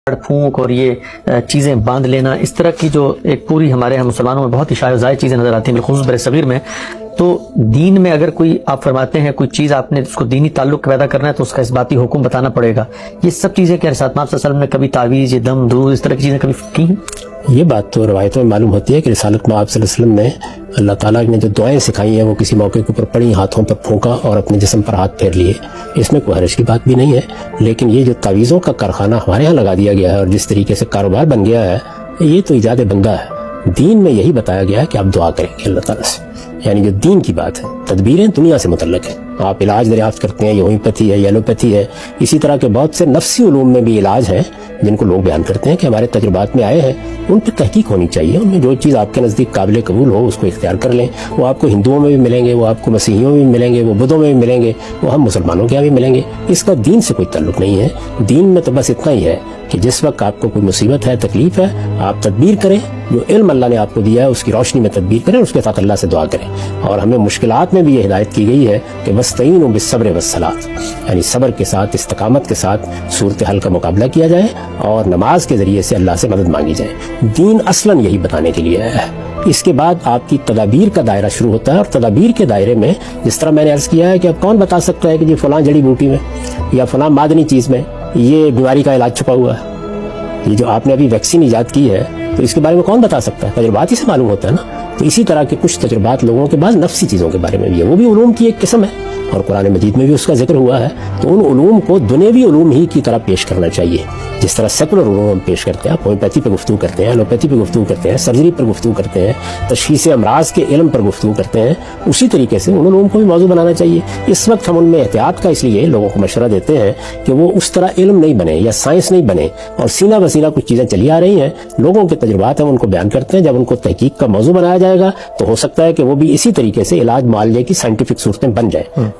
پھونک اور یہ چیزیں باندھ لینا، اس طرح کی جو ایک پوری ہمارے ہم مسلمانوں میں بہت ہی شائع و زائد چیزیں نظر آتی ہیں بالخصوص بر صغیر میں. تو دین میں اگر کوئی آپ فرماتے ہیں کوئی چیز آپ نے اس کو دینی تعلق پیدا کرنا ہے تو اس کا اثباتی حکم بتانا پڑے گا. یہ سب چیزیں کیا رسالت مآب صلی اللہ علیہ وسلم نے کبھی تعویذ، یہ دم درود، اس طرح کی چیزیں کبھی کی ہیں؟ یہ بات تو روایتوں میں معلوم ہوتی ہے کہ رسالت مآب صلی اللہ علیہ وسلم نے اللہ تعالیٰ نے جو دعائیں سکھائی ہیں وہ کسی موقع کے اوپر پڑھی، ہاتھوں پر پھونکا اور اپنے جسم پر ہاتھ پھیر لیے. اس میں کوئی حرج کی بات بھی نہیں ہے. لیکن یہ جو تعویذوں کا کارخانہ ہمارے ہاں لگا دیا گیا ہے اور جس طریقے سے کاروبار بن گیا ہے، یہ تو ایجاد بندہ ہے. دین میں یہی بتایا گیا ہے کہ آپ دعا کریں گے اللہ تعالیٰ سے، یعنی جو دین کی بات ہے. تدبیریں دنیا سے متعلق ہیں، آپ علاج دریافت کرتے ہیں، یہ ہومیوپیتھی ہے، ایلوپیتھی ہے. اسی طرح کے بہت سے نفسی علوم میں بھی علاج ہیں جن کو لوگ بیان کرتے ہیں کہ ہمارے تجربات میں آئے ہیں. ان پہ تحقیق ہونی چاہیے، ان میں جو چیز آپ کے نزدیک قابل قبول ہو اس کو اختیار کر لیں. وہ آپ کو ہندوؤں میں بھی ملیں گے، وہ آپ کو مسیحیوں میں بھی ملیں گے، وہ بدھوں میں بھی ملیں گے، وہ ہم مسلمانوں کے یہاں بھی ملیں گے. اس کا دین سے کوئی تعلق نہیں ہے. دین میں تو بس اتنا ہی ہے کہ جس وقت آپ کو کوئی مصیبت ہے، تکلیف ہے، آپ تدبیر کریں، جو علم اللہ نے آپ کو دیا ہے اس کی روشنی میں تدبیر کریں، اس کے ساتھ اللہ سے دعا کریں. اور ہمیں مشکلات میں بھی یہ ہدایت کی گئی ہے کہ وَاسْتَعِینُوا بِالصَّبْرِ وَالصَّلَاةِ، یعنی صبر کے ساتھ، استقامت کے ساتھ صورتحال کا مقابلہ کیا جائے اور نماز کے ذریعے سے اللہ سے مدد مانگی جائے. دین اصلاً یہی بتانے کے لیے ہے. اس کے بعد آپ کی تدابیر کا دائرہ شروع ہوتا ہے، اور تدابیر کے دائرے میں جس طرح میں نے عرض کیا ہے کہ اب کون بتا سکتا ہے کہ یہ فلاں جڑی بوٹی میں یا فلاں معدنی چیز میں یہ بیماری کا علاج چھپا ہوا ہے. یہ جو آپ نے ابھی ویکسین ایجاد کی ہے تو اس کے بارے میں کون بتا سکتا ہے؟ تجربات ہی سے معلوم ہوتا ہے نا. تو اسی طرح کے کچھ تجربات لوگوں کے بعض نفسی چیزوں کے بارے میں بھی ہے، وہ بھی علوم کی ایک قسم ہے اور قرآن مجید میں بھی اس کا ذکر ہوا ہے. تو ان علوم کو دنیوی علوم ہی کی طرح پیش کرنا چاہیے، جس طرح سیکولر علوم ہم پیش کرتے ہیں. ہومیوپیتھی پہ گفتگو کرتے ہیں، ایلوپیتھی پہ گفتگو کرتے ہیں، سرجری پر گفتگو کرتے ہیں، تشخیص امراض کے علم پر گفتگو کرتے ہیں. اسی طریقے سے ان علوم کو بھی موضوع بنانا چاہیے. اس وقت ہم ان میں احتیاط کا اس لیے لوگوں کو مشورہ دیتے ہیں کہ وہ اس طرح علم نہیں بنے یا سائنس نہیں بنے اور سینہ بسینہ کچھ چیزیں چلی آ رہی ہیں. لوگوں کے تجربات ہم ان کو بیان کرتے ہیں. جب ان کو تحقیق کا موضوع بنایا جائے گا تو ہو سکتا ہے کہ وہ بھی اسی طریقے سے علاج معالجے کی سائنٹیفک صورتیں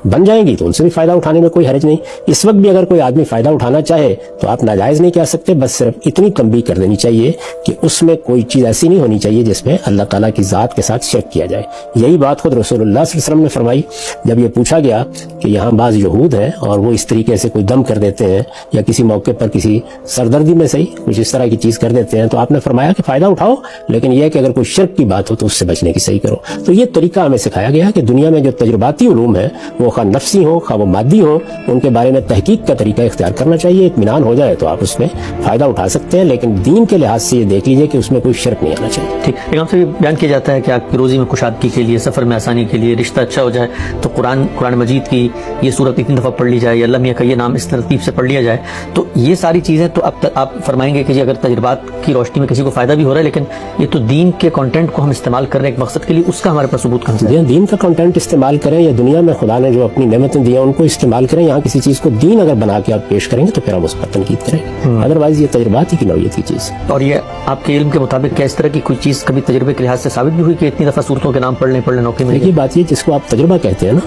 بن جائیں گی، تو ان سے بھی فائدہ اٹھانے میں کوئی حرج نہیں. اس وقت بھی اگر کوئی آدمی فائدہ اٹھانا چاہے تو آپ ناجائز نہیں کہہ سکتے. بس صرف اتنی تنبیہ کر دینی چاہیے کہ اس میں کوئی چیز ایسی نہیں ہونی چاہیے جس میں اللہ تعالیٰ کی ذات کے ساتھ شرک کیا جائے. یہی بات خود رسول اللہ صلی اللہ علیہ وسلم نے فرمائی جب یہ پوچھا گیا کہ یہاں بعض یہود ہیں اور وہ اس طریقے سے کوئی دم کر دیتے ہیں یا کسی موقع پر کسی سردردی میں صحیح کچھ اس طرح کی چیز کر دیتے ہیں، تو آپ نے فرمایا کہ فائدہ اٹھاؤ، لیکن یہ کہ اگر کوئی شرک کی بات ہو تو اس سے بچنے کی صحیح کرو. تو یہ طریقہ ہمیں سکھایا گیا کہ دنیا میں جو تجرباتی علوم ہیں وہ خواہ نفسی ہوں خواہ وہ مادی ہوں، ان کے بارے میں تحقیق کا طریقہ اختیار کرنا چاہیے. اطمینان ہو جائے تو آپ اس میں فائدہ اٹھا سکتے ہیں، لیکن دین کے لحاظ سے یہ دیکھ لیجئے کہ اس میں کوئی شرک نہیں آنا چاہیے. ٹھیک. ایک سے بیان کیا جاتا ہے کہ آپ کی روزی میں کشادگی کے لیے، سفر میں آسانی کے لیے، رشتہ اچھا ہو جائے تو قرآن مجید کی یہ صورت اتنی دفعہ پڑھ لی جائے یا اللہ میاں کا یہ نام اس ترتیب سے پڑھ لیا جائے. تو یہ ساری چیزیں تو اب آپ فرمائیں گے کہ اگر تجربات کی روشنی میں کسی کو فائدہ بھی ہو رہا ہے، لیکن یہ تو دین کے کانٹینٹ کو ہم استعمال کر رہے ہیں ایک مقصد کے لیے، اس کا ہمارے پاس ثبوت کہاں سے؟ دین کا کانٹینٹ استعمال کریں یا دنیا میں خدا نے جو اپنی نعمتیں دی ہیں ان کو استعمال کریں. یہاں کسی چیز کو دین اگر بنا کے آپ پیش کریں گے تو پھر ہم اس پر تنقید کریں، ادروائز یہ تجربات ہی کی نوعیت کی چیز. اور یہ آپ کے علم کے مطابق کیا اس طرح کی کوئی چیز کبھی تجربے کے لحاظ سے ثابت بھی ہوئی کہ اتنی دفعہ صورتوں کے نام پڑھ لیں نوکری میں؟ یہ بات یہ جس کو آپ تجربہ کہتے ہیں نا،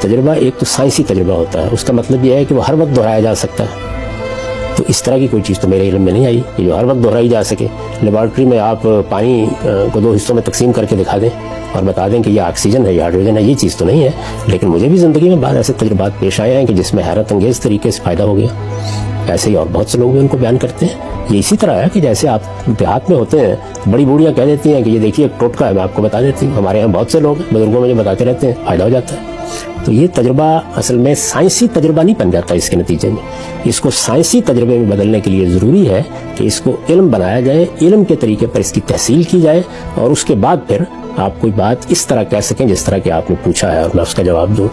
تجربہ ایک تو سائنسی تجربہ ہوتا ہے، اس کا مطلب یہ ہے کہ وہ ہر وقت دہرایا جا سکتا ہے. تو اس طرح کی کوئی چیز تو میرے علم میں نہیں آئی کہ جو ہر وقت دہرائی جا سکے. لیبارٹری میں آپ پانی کو 2 حصوں میں تقسیم کر کے دکھا دیں اور بتا دیں کہ یہ آکسیجن ہے یا ہائیڈروجن ہے، یہ چیز تو نہیں ہے. لیکن مجھے بھی زندگی میں بعض ایسے تجربات پیش آئے ہیں کہ جس میں حیرت انگیز طریقے سے فائدہ ہو گیا. ایسے ہی اور بہت سے لوگ بھی ان کو بیان کرتے ہیں. یہ اسی طرح ہے کہ جیسے آپ دیہات میں ہوتے ہیں بڑی بوڑھیاں کہہ دیتی ہیں کہ یہ دیکھیے ایک ٹوٹکا ہے، میں آپ کو بتا دیتی ہوں. ہمارے یہاں بہت سے لوگ بزرگوں میں جو بتاتے رہتے ہیں فائدہ ہو جاتا ہے. تو یہ تجربہ اصل میں سائنسی تجربہ نہیں بن جاتا. اس کے نتیجے میں اس کو سائنسی تجربے میں بدلنے کے لیے ضروری ہے کہ اس کو علم بنایا جائے، علم کے طریقے پر اس کی تحصیل کی جائے، اور اس کے بعد پھر آپ کوئی بات اس طرح کہہ سکیں جس طرح کہ آپ نے پوچھا ہے اور میں اس کا جواب دوں.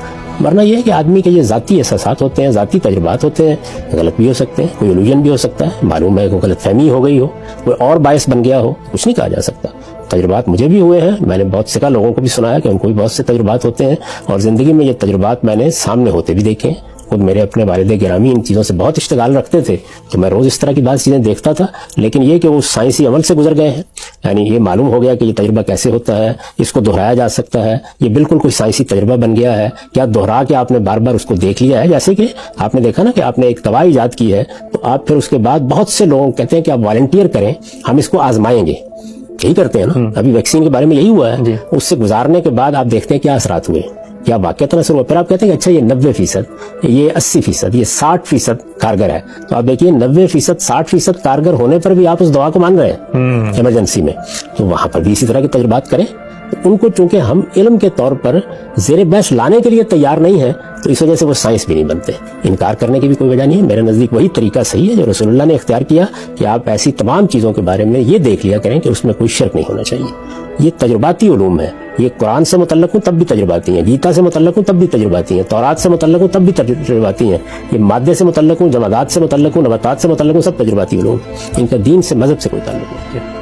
ورنہ یہ ہے کہ آدمی کے یہ ذاتی احساسات ہوتے ہیں، ذاتی تجربات ہوتے ہیں، غلط بھی ہو سکتے ہیں. کوئی الوژن بھی ہو سکتا ہے، معلوم ہے کوئی غلط فہمی ہو گئی ہو، کوئی اور باعث بن گیا ہو، کچھ نہیں کہا جا سکتا. تجربات مجھے بھی ہوئے ہیں، میں نے بہت سکا لوگوں کو بھی سنایا کہ ان کو بھی بہت سے تجربات ہوتے ہیں، اور زندگی میں یہ تجربات میں نے سامنے ہوتے بھی دیکھے ہیں. خود میرے اپنے والد گرامی ان چیزوں سے بہت اشتغال رکھتے تھے تو میں روز اس طرح کی بعض چیزیں دیکھتا تھا. لیکن یہ کہ وہ سائنسی عمل سے گزر گئے ہیں، یعنی یہ معلوم ہو گیا کہ یہ تجربہ کیسے ہوتا ہے، اس کو دہرایا جا سکتا ہے، یہ بالکل کوئی سائنسی تجربہ بن گیا ہے. کیا دہرا کے آپ نے بار بار اس کو دیکھ لیا ہے؟ جیسے کہ آپ نے دیکھا نا کہ آپ نے ایک دوا ایجاد کی ہے تو آپ پھر اس کے بعد بہت سے لوگ کہتے ہیں کہ آپ والنٹیئر کریں، ہم اس کو آزمائیں گے. یہی کرتے ہیں نا. ابھی ویکسین کے بارے میں یہی ہوا ہے. اس سے گزارنے کے بعد آپ دیکھتے ہیں کیا اثرات ہوئے. کیا واقعتاً اثر ہوا؟ پھر آپ کہتے ہیں کہ اچھا یہ 90%، یہ 80%، یہ 60% کارگر ہے. تو آپ دیکھیے 90%، 60% کارگر ہونے پر بھی آپ اس دعا کو مان رہے ہیں ایمرجنسی میں. تو وہاں پر بھی اسی طرح کے تجربات کریں. ان کو چونکہ ہم علم کے طور پر زیر بحث لانے کے لیے تیار نہیں ہیں، تو اس وجہ سے وہ سائنس بھی نہیں بنتے. انکار کرنے کی بھی کوئی وجہ نہیں ہے. میرے نزدیک وہی طریقہ صحیح ہے جو رسول اللہ نے اختیار کیا کہ آپ ایسی تمام چیزوں کے بارے میں یہ دیکھ لیا کریں کہ اس میں کوئی شرک نہیں ہونا چاہیے. یہ تجرباتی علوم ہے. یہ قرآن سے متعلق ہوں تب بھی تجرباتی ہیں، گیتا سے متعلق ہوں تب بھی تجرباتی ہیں، تورات سے متعلق ہوں تب بھی تجرباتی ہیں. یہ مادے سے متعلق ہوں، جمادات سے متعلق ہوں، نباتات سے متعلق ہوں، سب تجرباتی علوم. ان کا دین سے، مذہب سے کوئی تعلق نہیں.